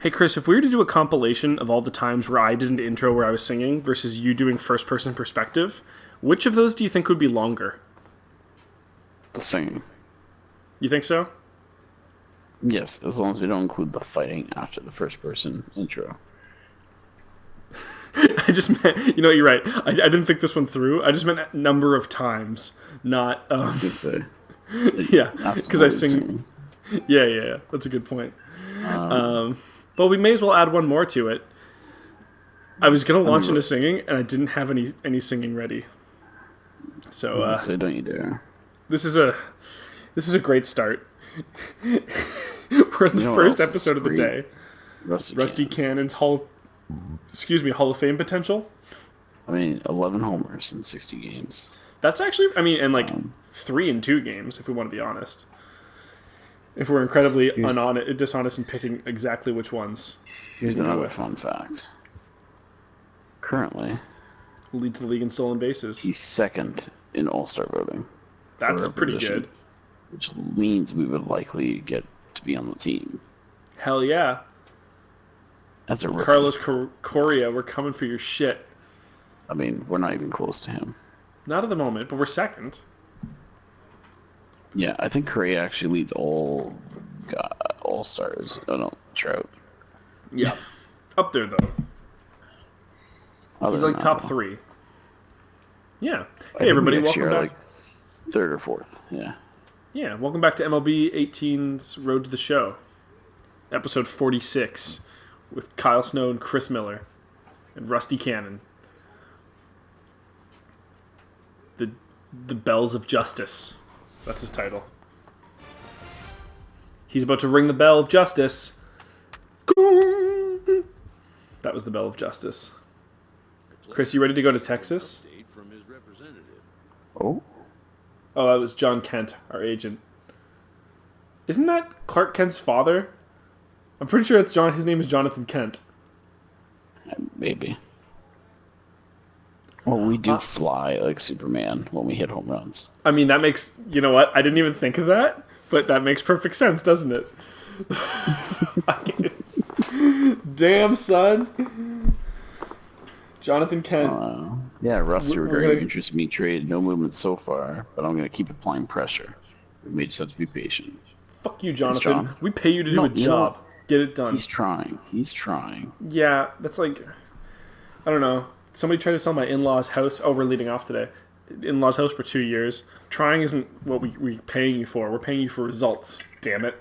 Hey Chris, if we were to do a compilation of all the times where I did an intro where I was singing versus you doing first-person perspective, which of those do you think would be longer? The singing. You think so? Yes, as long as we don't include the fighting after the first-person intro. I just meant, you're right. I didn't think this one through. I just meant number of times, not... I was going to say. Yeah, because I sing... Yeah. That's a good point. But we may as well add one more to it. I was going to launch into singing, and I didn't have any singing ready. So, don't you dare. This is a great start. We're in the first episode of the day. Rusty Cannon's Hall of Fame potential. 11 homers in 60 games. That's actually, and 3 in 2 games, if we want to be honest. If we're incredibly dishonest in picking exactly which ones. Here's another fun fact. Currently, lead to the league in stolen bases. He's second in All-Star voting. That's pretty good. Which means we would likely get to be on the team. Hell yeah. As a rookie. Carlos Correa, we're coming for your shit. We're not even close to him. Not at the moment, but we're second. Yeah, I think Correa actually leads all All-Stars. Oh no, Trout. Yeah. Up there, though. He's like top 3. Yeah. Hey, everybody, welcome back. Third or fourth, yeah. Yeah, welcome back to MLB 18's Road to the Show. Episode 46 with Kyle Snow and Chris Miller and Rusty Cannon. The Bells of Justice. That's his title. He's about to ring the bell of justice. That was the bell of justice. Chris, you ready to go to Texas? Oh, that was John Kent, our agent. Isn't that Clark Kent's father? I'm pretty sure his name is Jonathan Kent. Maybe. Well, we do fly like Superman when we hit home runs. That makes... You know what? I didn't even think of that, but that makes perfect sense, doesn't it? Damn, son. Jonathan Kent. Yeah, Rusty regarding interest me trade. No movement so far, but I'm going to keep applying pressure. We just have to be patient. Fuck you, Jonathan. We pay you to do a job. Get it done. He's trying. Yeah, that's like... I don't know. Somebody tried to sell my in-laws' house. Oh, we're leading off today. In-laws' house for 2 years. Trying isn't what we're paying you for. We're paying you for results. Damn it.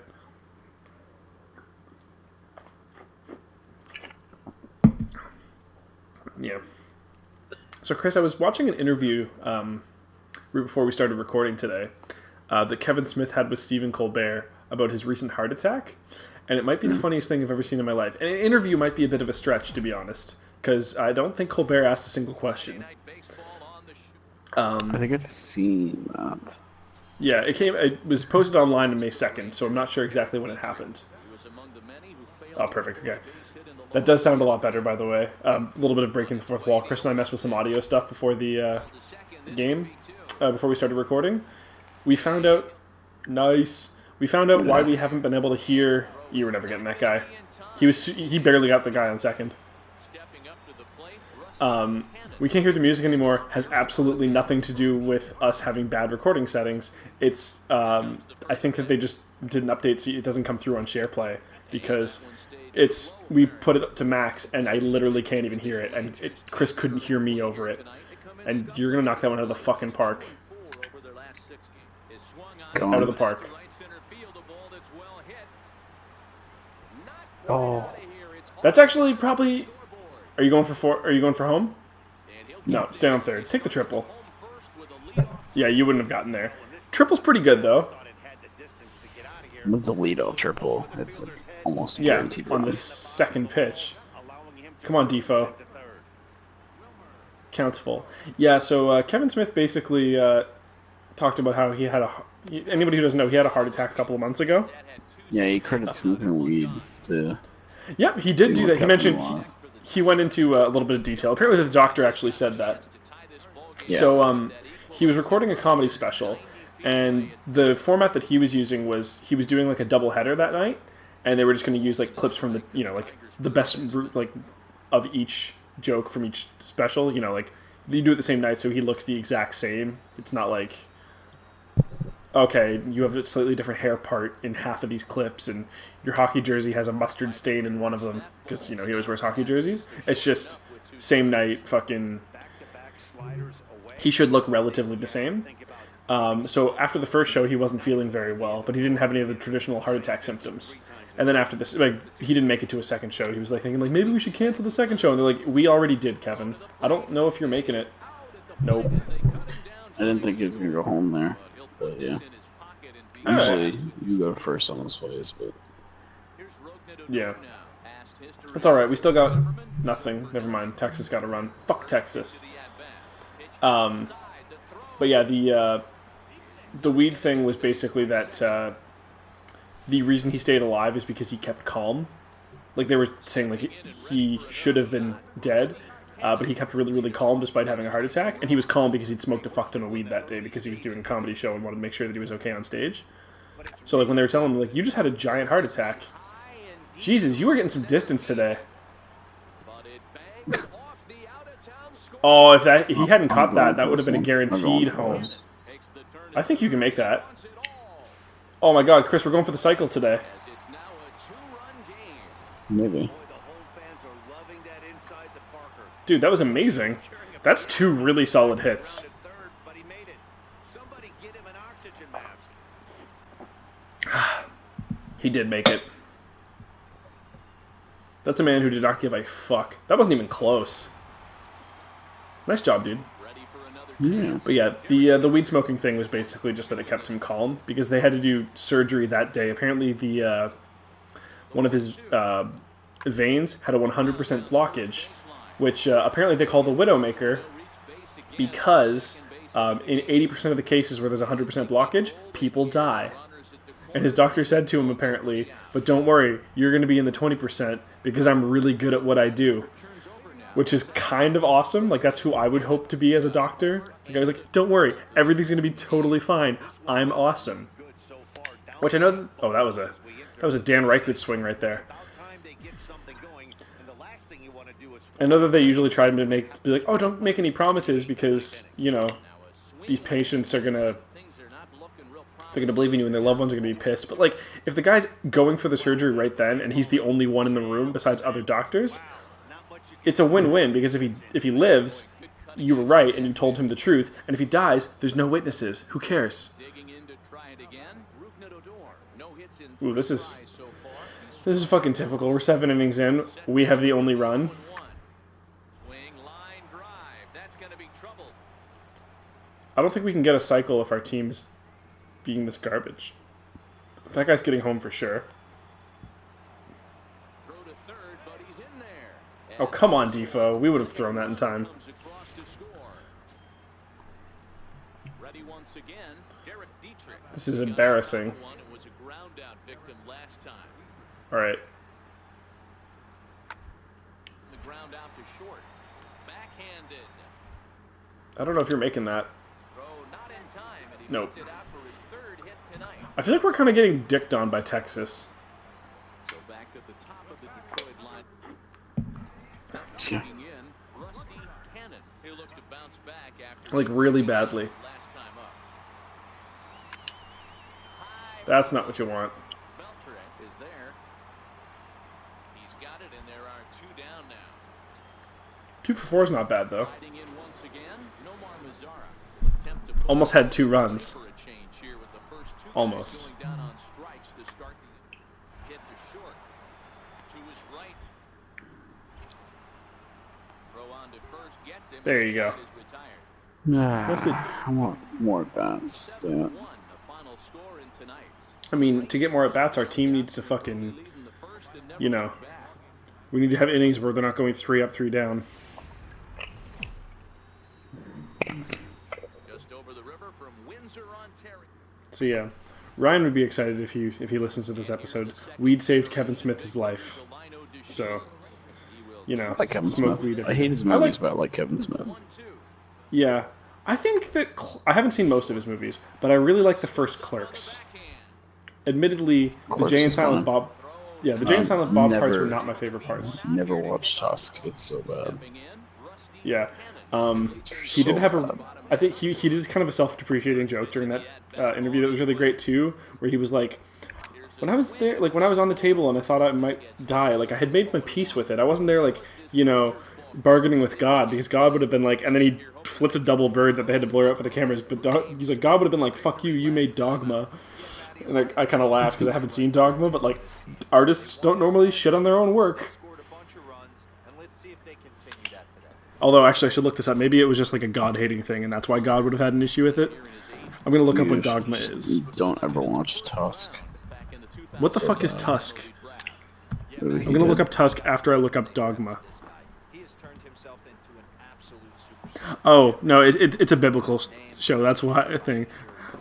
Yeah. So, Chris, I was watching an interview right before we started recording today that Kevin Smith had with Stephen Colbert about his recent heart attack. And it might be the funniest thing I've ever seen in my life. And an interview might be a bit of a stretch, to be honest. Because I don't think Colbert asked a single question. I think I've seen that. Yeah, it was posted online on May 2nd, so I'm not sure exactly when it happened. Oh, perfect, okay. That does sound a lot better, by the way. A little bit of breaking the fourth wall. Chris and I messed with some audio stuff before the game, before we started recording. We found out... Nice. We found out why we haven't been able to hear... You were never getting that guy. He barely got the guy on second. We can't hear the music anymore has absolutely nothing to do with us having bad recording settings. It's I think that they just did an update so it doesn't come through on SharePlay because we put it up to max and I literally can't even hear it and Chris couldn't hear me over it. And you're gonna knock that one out of the fucking park. Out of the park. Oh. That's actually probably... Are you going for 4? Are you going for home? No, stay on third. Take the triple. Yeah, you wouldn't have gotten there. Triple's pretty good, though. It's a lead-off triple. It's almost guaranteed on the second pitch. Come on, Defoe. Counts full. Yeah, so Kevin Smith basically talked about how he had anybody who doesn't know, he had a heart attack a couple of months ago. Yeah, he credits smoking weed to Yep, he did do that. He mentioned alive. he went into a little bit of detail. Apparently, the doctor actually said that. Yeah. So he was recording a comedy special, and the format that he was using was he was doing like a double header that night, and they were just going to use like clips from the like the best like of each joke from each special. Like you do it the same night, so he looks the exact same. It's not like, okay, you have a slightly different hair part in half of these clips, and your hockey jersey has a mustard stain in one of them because he always wears hockey jerseys. It's just same night, fucking. He should look relatively the same. So after the first show, he wasn't feeling very well, but he didn't have any of the traditional heart attack symptoms. And then after this, like, he didn't make it to a second show. He was like thinking, like, maybe we should cancel the second show. And they're like, we already did, Kevin. I don't know if you're making it. Nope. I didn't think he was gonna go home there, but yeah. All Usually right. you go first on those plays, but Yeah. It's all right. We still got nothing. Never mind. Texas got to run. Fuck Texas. But yeah, the weed thing was basically that the reason he stayed alive is because he kept calm. Like they were saying, like he should have been dead, but he kept really, really calm despite having a heart attack. And he was calm because he'd smoked a fuck ton of weed that day because he was doing a comedy show and wanted to make sure that he was okay on stage. So like when they were telling him, like, you just had a giant heart attack. Jesus, you were getting some distance today. Oh, if he hadn't caught that, that would have been a guaranteed home. I think you can make that. Oh my God, Chris, we're going for the cycle today. maybe. Dude, that was amazing. That's 2 really solid hits. He did make it. That's a man who did not give a fuck. That wasn't even close. Nice job, dude. Yeah. But yeah, the weed smoking thing was basically just that it kept him calm because they had to do surgery that day. Apparently, the one of his veins had a 100% blockage, which apparently they call the Widowmaker because in 80% of the cases where there's a 100% blockage, people die. And his doctor said to him apparently, but don't worry, you're going to be in the 20% because I'm really good at what I do. Which is kind of awesome. Like, that's who I would hope to be as a doctor. The guy was like, don't worry, everything's going to be totally fine. I'm awesome. Which I know... Oh, that was a Dan Reichert swing right there. I know that they usually try to be like, oh, don't make any promises because, these patients are going to... They're going to believe in you and their loved ones are going to be pissed. But, like, if the guy's going for the surgery right then and he's the only one in the room besides other doctors... It's a win-win because if he lives, you were right and you told him the truth, and if he dies, there's no witnesses. Who cares? Ooh, this is fucking typical. We're 7 innings in. We have the only run. I don't think we can get a cycle if our team's being this garbage. That guy's getting home for sure. Oh, come on, Defoe. We would have thrown that in time. This is embarrassing. Alright. I don't know if you're making that. Nope. I feel like we're kind of getting dicked on by Texas. Yeah. Like, really badly. That's not what you want. 2 for 4 is not bad, though. Almost had 2 runs. Almost. There you go. I want more bats. Damn it. I mean, to get more at-bats, our team needs to fucking, we need to have innings where they're not going 3 up, 3 down. So yeah, Ryan would be excited if he listens to this episode. Weed saved Kevin Smith his life. So, I like Kevin smoke Smith. weed. I hate his movies, but I like Kevin Smith. Yeah. I think that I haven't seen most of his movies, but I really like the first Clerks. Admittedly, the Jay and Silent Bob... Yeah, the Jay and Silent Bob parts were not my favorite parts. Never watched Tusk. It's so bad. Yeah. He did have a... I think he did kind of a self-depreciating joke during that interview that was really great, too, where he was like, when I was there, like, when I was on the table and I thought I might die, like, I had made my peace with it. I wasn't there, like, bargaining with God, because God would have been like... And then he flipped a double bird that they had to blur out for the cameras, but he's like, God would have been like, fuck you, you made Dogma. And I kind of laughed because I haven't seen Dogma, but like artists don't normally shit on their own work. Although, actually, I should look this up. Maybe it was just like a God-hating thing, and that's why God would have had an issue with it. I'm going to look up what Dogma is. Don't ever watch Tusk. What the fuck is Tusk? I'm going to look up Tusk after I look up Dogma. Oh, no, it's a biblical show. That's why I think.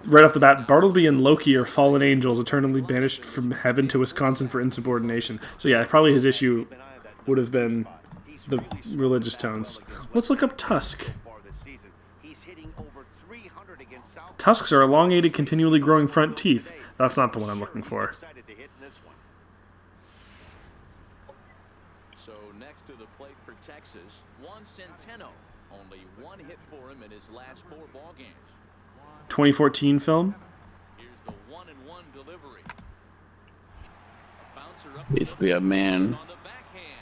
Right off the bat, Bartleby and Loki are fallen angels eternally banished from heaven to Wisconsin for insubordination. So yeah, probably his issue would have been the religious tones. Let's look up Tusk. Tusks are elongated, continually growing front teeth. That's not the one I'm looking for. So next to the plate for Texas, Juan Centeno. Only one hit for him in his last 4 ball games. 2014 film. Here's the 1-1 delivery. Basically, a man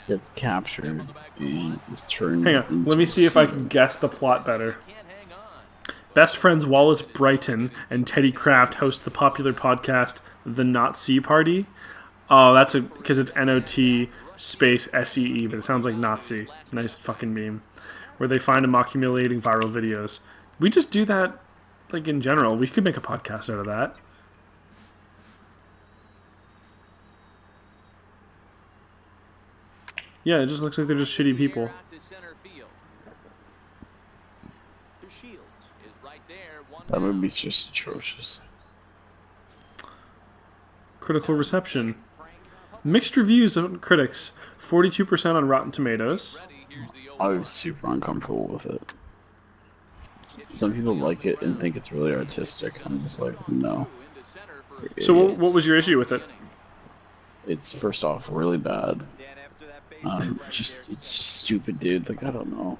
gets captured and is turned. Hang on, let me see if I can guess the plot better. Best friends Wallace Brighton and Teddy Kraft host the popular podcast The Nazi Party. Oh, that's because it's NOT space SEE, but it sounds like Nazi. Nice fucking meme. Where they find and mock humiliating viral videos. We just do that. Like, in general, we could make a podcast out of that. Yeah, it just looks like they're just shitty people. That movie's just atrocious. Critical reception. Mixed reviews on critics. 42% on Rotten Tomatoes. I was super uncomfortable with it. Some people like it and think it's really artistic. I'm just like, no. So what was your issue with it? It's first off really bad. It's just stupid, dude. Like, I don't know.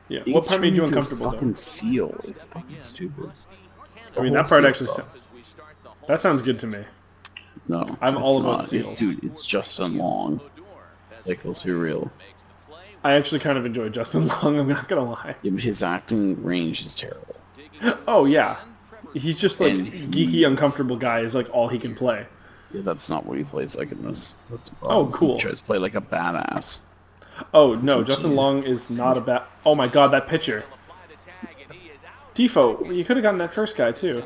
Yeah. What part made you uncomfortable? Fucking seal. It's fucking stupid. I mean, that part actually. That sounds good to me. No, I'm all about seals. Dude, it's Justin Long. Like, let's be real. I actually kind of enjoy Justin Long, I'm not gonna lie. Yeah, but his acting range is terrible. Oh, yeah. He's just like geeky, uncomfortable guy is like all he can play. Yeah, that's not what he plays like in this. That's the problem. Oh, cool. He tries to play like a badass. Oh, no, Justin Long is not a bad... Oh my god, that pitcher. Defoe, you could have gotten that first guy too.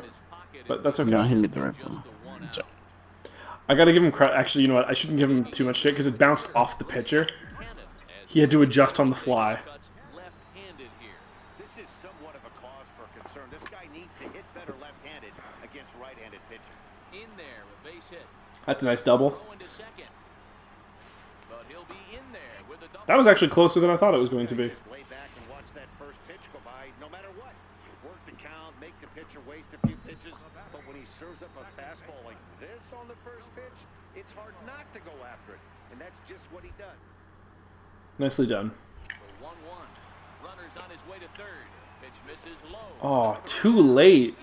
But that's okay. No, he made the right one. So. I gotta give him credit. Actually, you know what? I shouldn't give him too much shit because it bounced off the pitcher. He had to adjust on the fly. This is somewhat of a cause for concern. This guy needs to hit better left-handed against right-handed pitching. In there with base hit. That's a nice double. Going to second. But he'll be in there with a double. That was actually closer than I thought it was going to be. Lay back and watch that first pitch go by, no matter what. Work the count, make the pitcher waste a few pitches, but when he serves up a fastball like this on the first pitch, it's hard not to go after it, and that's just what he does. Nicely done. 1-1. Runners on his way to third. Pitch misses low. Oh, too late.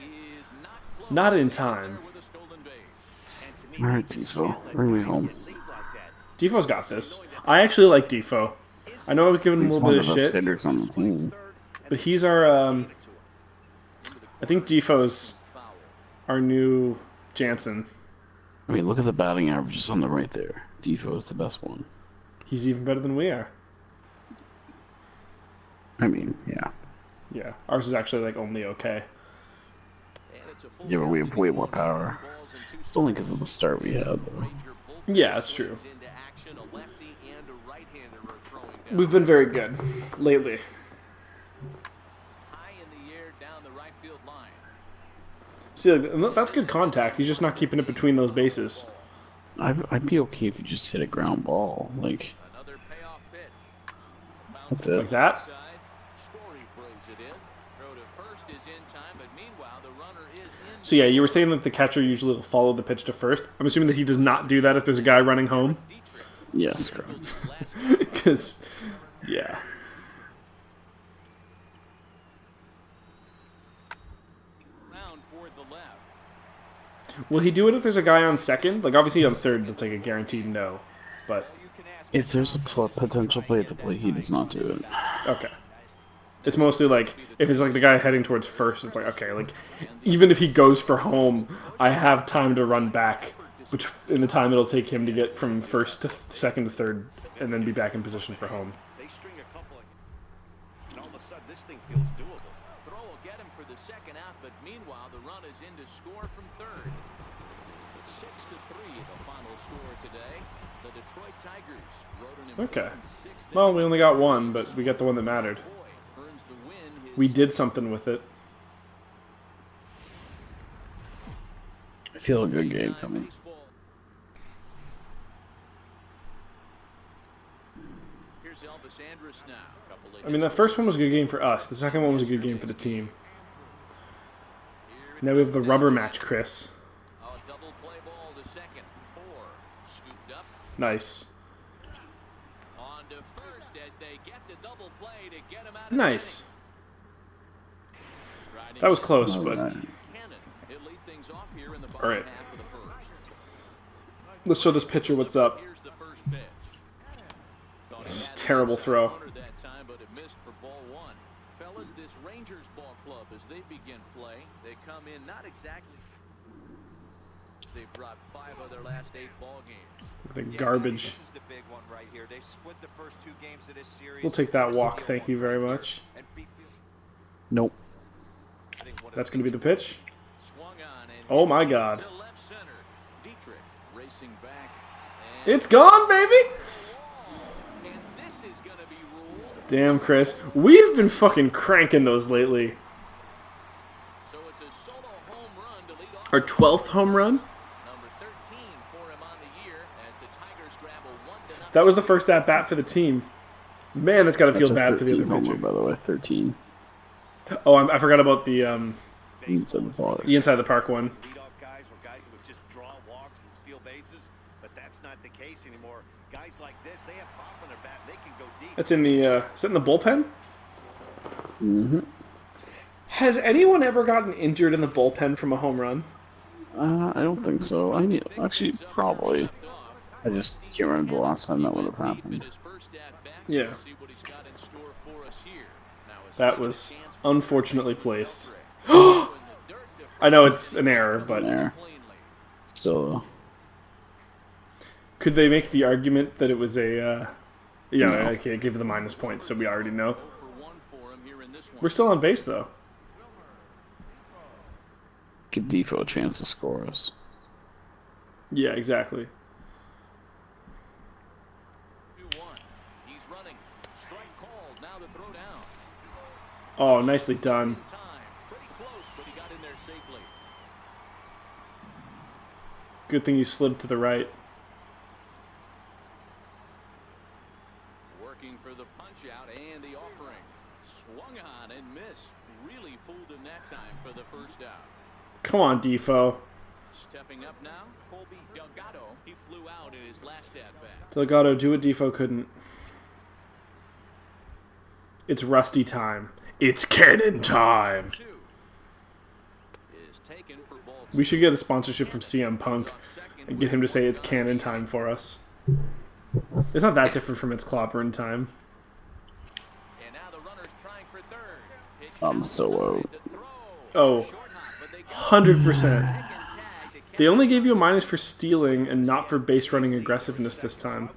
Not in time. Alright, Defoe. Bring me home. Defoe's got this. I actually like Defoe. I know I've given him a little bit of shit, hitters on the team. but he's our, I think Defoe's our new Jansen. I mean, look at the batting averages on the right there. Defoe is the best one. He's even better than we are. I mean, yeah. Yeah, ours is actually like only okay. Yeah, but we have way more power. It's only because of the start we had, though. Yeah, that's true. We've been very good lately. See, that's good contact. He's just not keeping it between those bases. I'd be okay if you just hit a ground ball. Like, That's it. Like that. So yeah, you were saying that the catcher usually will follow the pitch to first. I'm assuming that he does not do that if there's a guy running home. Yes, correct. Because, yeah. Will he do it if there's a guy on second? Like, obviously on third, that's like a guaranteed no. But, If there's a potential play at the plate, he does not do it. okay. It's mostly like, if it's like the guy heading towards first, it's like, okay, like, even if he goes for home, I have time to run back, which in the time it'll take him to get from first to second to third, and then be back in position for home. They string a couple of, and all of a sudden this thing feels doable. Throw will get him for the second out, but meanwhile the run is in to score from third. 6-3 the final score today. The Detroit Tigers wrote an Okay. important 6th Well, we only got one, but we got the one that mattered. earns the win. His We did something with it. I feel a good game coming. baseball. Here's Elvis Andrus now. Couple of I mean, the first one was a good game for us. The second one was a good game for the team. Now we have the rubber match, Chris. A double play ball to second. 4 scooped up Nice. on to first as they get the double play to get him out of Nice. the inning. That was close, All but right. Cannon. He'll lead things off here in the All bottom right. half of the first. Let's show this pitcher what's up. Here's the first pitch. Thought he This is had a terrible the throw. corner that time, but it missed for ball one. Fellas, this Rangers ball club, as they begin play, they come in not exactly. They've brought 5 of their last 8 ball games. The garbage. This is the big one right here. They've split the first 2 games of this series. We'll take that walk, thank you very much. And Nope. I think one of That's going to be the pitch. Swung on and Oh my god. to left center. Dietrich racing back. And It's gone, baby! and this is gonna be ruled. Damn, Chris. We've been fucking cranking those lately. So it's a solo home run to lead off. Our 12th home run? Number 13 for him on the year as the Tigers grab a 1-0. That was the first at-bat for the team. Man, that's got to feel That's a bad for the 13 other homer, pitcher. by the way. 13. Oh, I forgot about the Inside the park. inside the park one. Leadoff guys were guys that would just draw walks and steal bases, but that's not the case anymore. Guys like this, they have pop on their bat. They can go deep. That's in the, is that in the bullpen? Mm-hmm. Has anyone ever gotten injured in the bullpen from a home run? I don't think so. Actually, probably. I just can't remember the last time that would have happened. His first at bat. Yeah. We'll see what he's got in store for us here. Now a That was chance unfortunately placed. in the dirt to I know it's an error, but There. cleanly. Still, could they make the argument that it was a, yeah, No. okay, give the minus points, so we already know. For 1 for him here in this one. We're still on base, though. give Defoe a chance to score us. Yeah, exactly. 2-1. He's running. Strike called. Now the throw down. Oh, nicely done. Time. Pretty close, but he got in there safely. Good thing you slid to the right. Working for the punch out and the offering. Swung on and missed. Really fooled him that time for the first out. Come on, Defoe. Stepping up now, Colby Delgado. He flew out in his last at-bat. Delgado, do what Defoe couldn't. It's Rusty time. It's cannon time. 2 is taken for ball We should get a sponsorship from CM Punk and get him to say it's cannon time for us. It's not that different from it's clobbering time. And now the runner's trying for third. Pitch I'm so out. to throw. Oh, Short hop, but they get 100%. back and tag to They only gave you a minus for stealing and not for base running aggressiveness this time.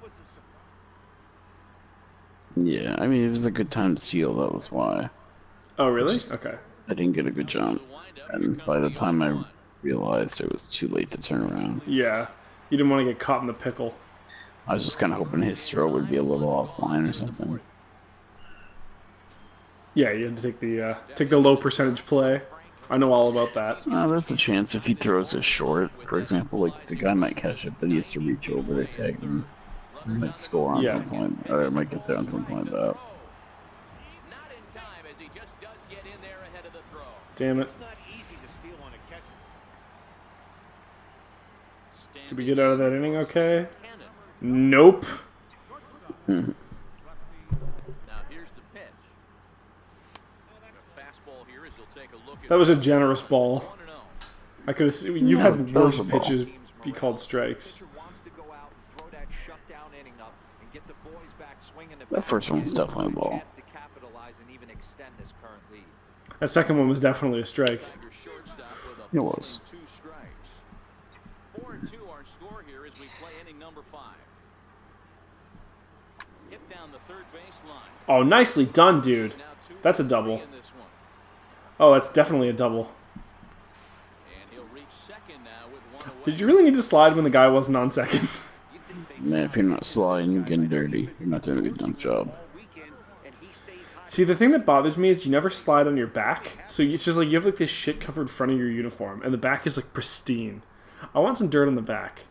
Yeah, I mean, it was a good time to steal, that was why. Oh, really? Okay. I didn't get a good jump. And by the time I realized it was too late to turn around, Yeah. You didn't want to get caught in the pickle. I was just kind of hoping his throw would be a little offline or something. Yeah, you had to take the low percentage play. I know all about that. There's a chance if he throws it short, for example, like the guy might catch it, but he has to reach over to tag him. He might score on Yeah. something like that, or might get there on something like that. Damn it. It's not easy to steal on a catcher. Did we get out of that inning okay? Nope. Now here's the pitch. A fastball here as he'll take a look at That was a generous ball. 1-0. I could have seen. You've had that was worse a ball. pitches be called strikes. Pitcher wants to go out and throw that shutdown inning up and get the boys back swinging the That bat first one was again. definitely a ball. Chance to capitalize and even extend this current lead. That second one was definitely a strike. Tiger shortstop with a It was. 2 strikes. 4-2 our score here as we play inning number 5. Hit down the third base line. Oh, nicely done, dude. Now 2 That's a for double. three in this one. Oh, that's definitely a double. And he'll reach second now with 1 away. Did you really need to slide when the guy wasn't on second? Man, if you're not sliding, you're getting dirty. You're not doing a good enough job. All weekend, and he stays high. See, the thing that bothers me is you never slide on your back. So it's just like you have like this shit covered front of your uniform, and the back is like pristine. I want some dirt on the back.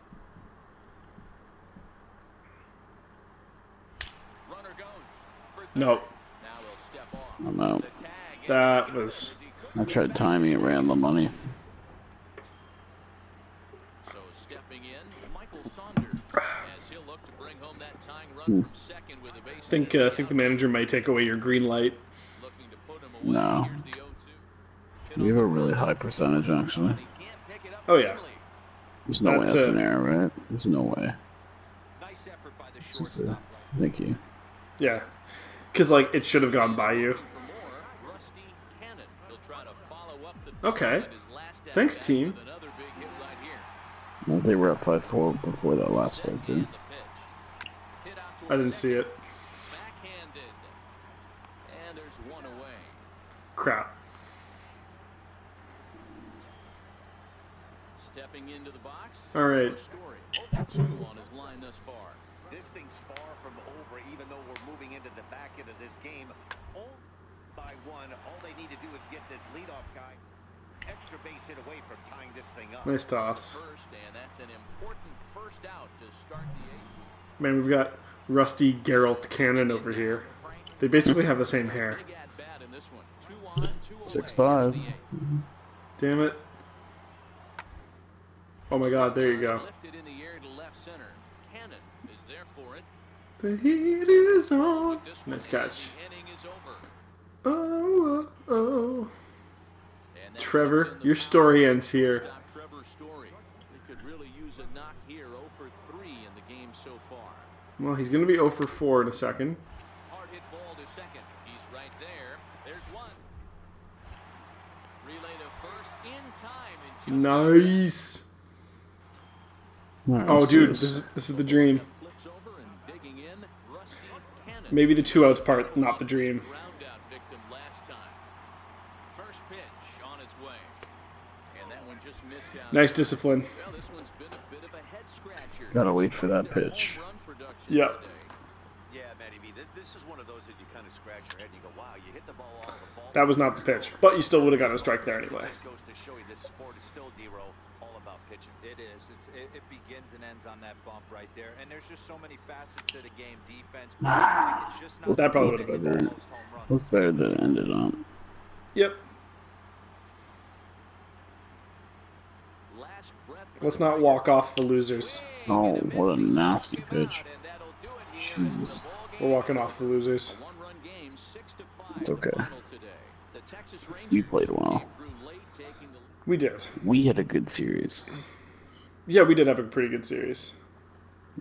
Runner goes for third. Nope. Now he'll step off. I'm out. The tag in That was... I tried timing it, ran the money. So stepping in, Michael Saunders as he'll look to bring home that tying run from second with a base. think the manager might take away your green light. Looking to put him away. No. Here's the 0-2. We have a really high percentage, actually. He can't pick it up Oh, yeah. early. There's no way That's that's a- an error, right? There's no way. Nice effort by the Just a, shortstop. thank you. Yeah. Because, like, it should have gone by you. For more, Rusty Cannon. He'll try to follow up the Okay. double in his last at Thanks, bat team. with another big hit right here. Well, they were up 5-4 before that last play, too. And the pitch. Hit out I towards didn't see it. backhanded. And there's 1 away. Crap. Stepping into the box. All right. Story. 0-2 on his line thus far. This thing's far from over, even though we're moving into the back end of this game. All by 1, all they need to do is get this leadoff guy extra base hit away from tying this thing up. Nice toss. First, and that's an important first out to start the 8th. Man, we've got Rusty Geralt Cannon over here. They basically have the same hair. Big at bat in this one. 2 on, 2 away. 6-5. in the 8th. Damn it. Oh my god, there you go. Lifted in the air to left center. Cannon is there for it. The heat is on. This one Nice here, catch. the inning is over. Oh, oh, oh. And that Trevor, puts in the your power. story ends here. Stop Trevor's story. They could really use a knock here. 0 for 3 in the game so far. Well, he's going to be 0 for 4 in a second. Hard hit ball to second. He's right there. There's 1. Relay to first in time. And just Nice. All right, Oh, let's do dude, this is the dream. flips over and digging in. Rusty Cannon. Maybe the 2 outs part, not the dream. Ground-out victim last time. First pitch on its way. And that one just missed out. Nice discipline. Well, this one's been a bit of a head scratcher. Gotta wait for that pitch. Home run production Yep. today. Yeah, Matty B, this is one of those that you kind of scratch your head and you go, wow, you hit the ball all the ball. That was not the pitch, but you still would have gotten a strike there anyway. This goes to show you this sport is still, D-Row, all about pitching. It is. It begins and ends on that bump right there. And there's just so many facets to the game. Defense. It's just not That probably easy would've to been hit better. those home runs. Looks better than it ended on. Yep. Last breath. Let's not walk off the losers. Oh, what a nasty pitch. Jesus. We're walking off the losers. One-run game, 6-5 It's okay. final today. The Texas We Rangers played well. came through late, taking the We did. We had a good series. Yeah, we did have a pretty good series.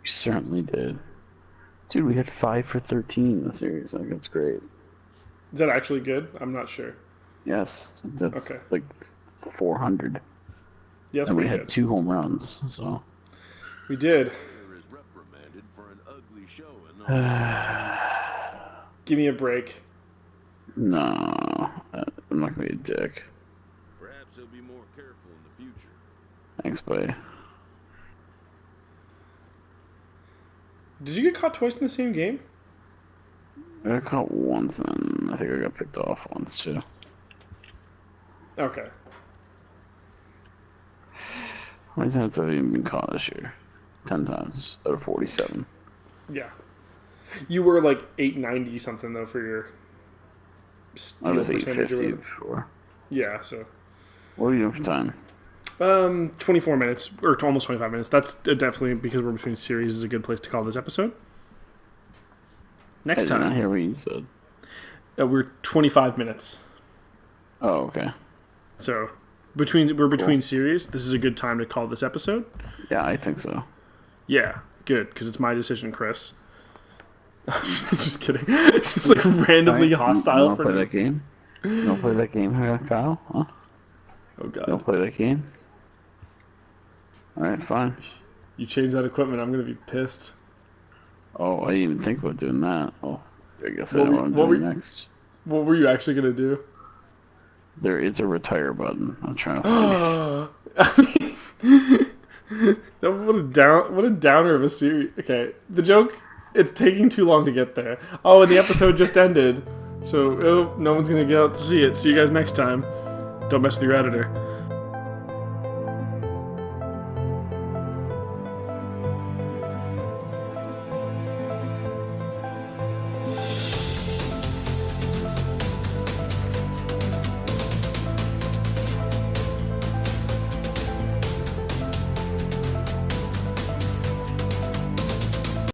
We certainly did. Dude, we had 5 for 13 in the series. Like, that's great. Is that actually good? I'm not sure. Yes, that's Okay. like 400. Yes, And we we had did. 2 home runs, so. We did. Is reprimanded for an ugly showing. Give me a break. No, I'm not gonna be a dick. Perhaps he'll be more careful in the future. Thanks, buddy. Did you get caught twice in the same game? I got caught once, and I think I got picked off once too. Okay. How many times have I even been caught this year? 10 times out of 47. Yeah. You were like 890 something though for your I steal was percentage or 850 whatever. before. Yeah, so What are you doing for time? 24 minutes or almost 25 minutes. That's definitely, because we're between series, is a good place to call this episode. I Next did not time, hear what you said. we're 25 minutes. Oh, okay. So we're between series. This is a good time to call this episode. Yeah, I think so. Yeah, good, because it's my decision, Chris. Just kidding. Just like randomly hostile You wanna for play now. that game? You don't play that game here, Kyle? Huh? Oh You don't god, play that game? Alright, fine. you change that equipment, I'm gonna be pissed. Oh, I didn't even think about doing that. Oh, I guess I What know we- what I'm what doing we- next. What were you actually gonna do? There is a retire button. I'm trying to find it. What a downer of a series. Okay, the joke, it's taking too long to get there. Oh, and the episode just ended, so no one's gonna get out to see it. See you guys next time. Don't mess with your editor.